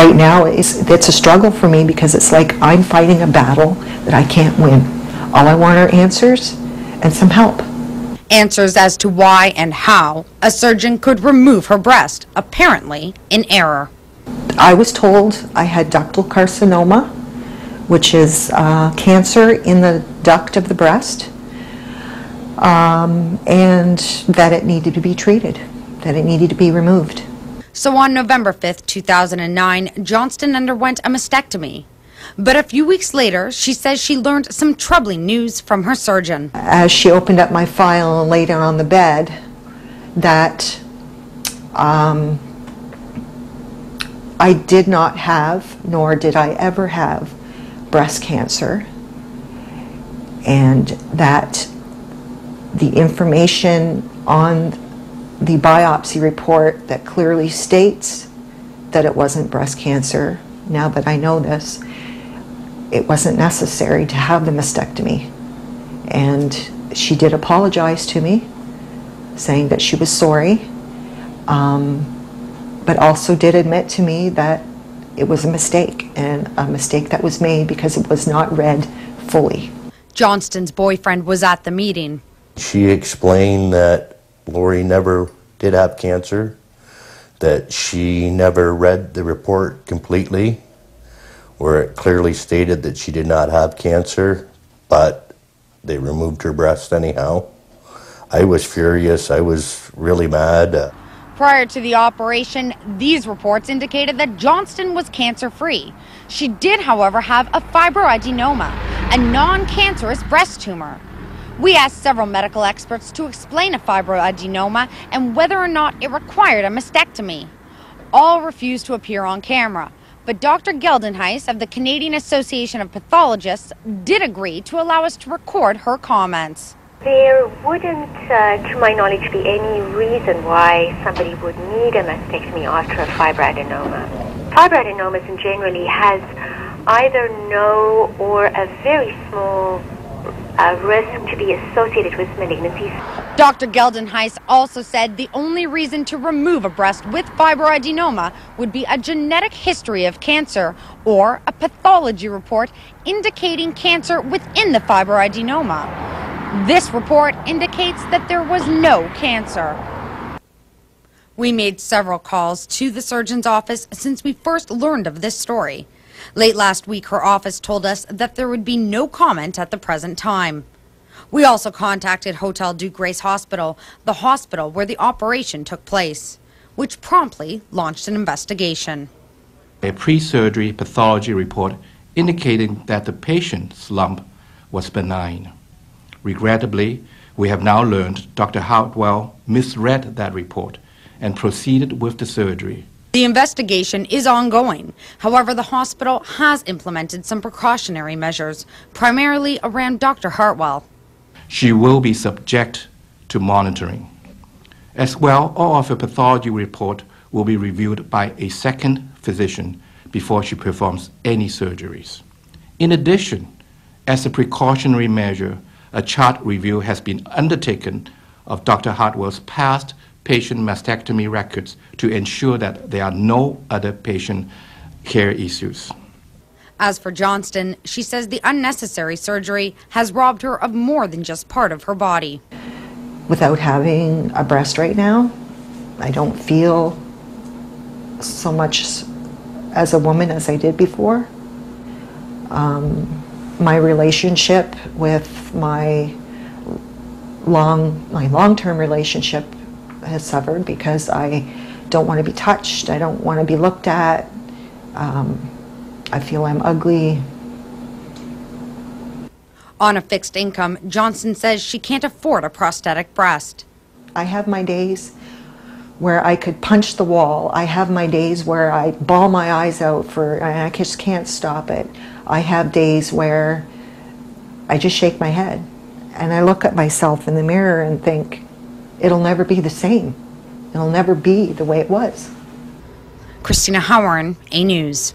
right now, it's a struggle for me because it's like I'm fighting a battle that I can't win. All I want are answers and some help. Answers as to why and how a surgeon could remove her breast, apparently in error. I was told I had ductal carcinoma, which is cancer in the duct of the breast, and that it needed to be treated, that it needed to be removed. So on November 5th, 2009, Johnston underwent a mastectomy. But a few weeks later, she says she learned some troubling news from her surgeon. As she opened up my file and laid down on the bed, that I did not have, nor did I ever have, breast cancer, and that the information on the biopsy report that clearly states that it wasn't breast cancer, now that I know this, it wasn't necessary to have the mastectomy. And she did apologize to me, saying that she was sorry, but also did admit to me that it was a mistake, and a mistake that was made because it was not read fully. Johnston's boyfriend was at the meeting. She explained that Lori never did have cancer, that she never read the report completely, where it clearly stated that she did not have cancer, but they removed her breast anyhow. I was furious. I was really mad. Prior to the operation, these reports indicated that Johnston was cancer-free. She did, however, have a fibroadenoma, a non-cancerous breast tumor. We asked several medical experts to explain a fibroadenoma and whether or not it required a mastectomy. All refused to appear on camera, but Dr. Geldenhuis of the Canadian Association of Pathologists did agree to allow us to record her comments. There wouldn't, to my knowledge, be any reason why somebody would need a mastectomy after a fibroadenoma. Fibroadenomas generally has either no or a very small risk to be associated with malignancies. Dr. Geldenhuis also said the only reason to remove a breast with fibroadenoma would be a genetic history of cancer or a pathology report indicating cancer within the fibroadenoma. This report indicates that there was no cancer. We made several calls to the surgeon's office since we first learned of this story. Late last week, her office told us that there would be no comment at the present time. We also contacted Hotel Duke Grace Hospital, the hospital where the operation took place, which promptly launched an investigation. A pre-surgery pathology report indicating that the patient's lump was benign. Regrettably, we have now learned Dr. Hartwell misread that report and proceeded with the surgery. The investigation is ongoing. However, the hospital has implemented some precautionary measures, primarily around Dr. Hartwell. She will be subject to monitoring. As well, all of her pathology report will be reviewed by a second physician before she performs any surgeries. In addition, as a precautionary measure, a chart review has been undertaken of Dr. Hartwell's past patient mastectomy records to ensure that there are no other patient care issues. As for Johnston, she says the unnecessary surgery has robbed her of more than just part of her body. Without having a breast right now, I don't feel so much as a woman as I did before. My relationship with my long-term relationship has suffered because I don't want to be touched. I don't want to be looked at. I feel I'm ugly. On a fixed income, Johnston says she can't afford a prosthetic breast. I have my days where I could punch the wall. I have my days where I bawl my eyes out and I just can't stop it. I have days where I just shake my head and I look at myself in the mirror and think, it'll never be the same. It'll never be the way it was. Christina Howard, A News.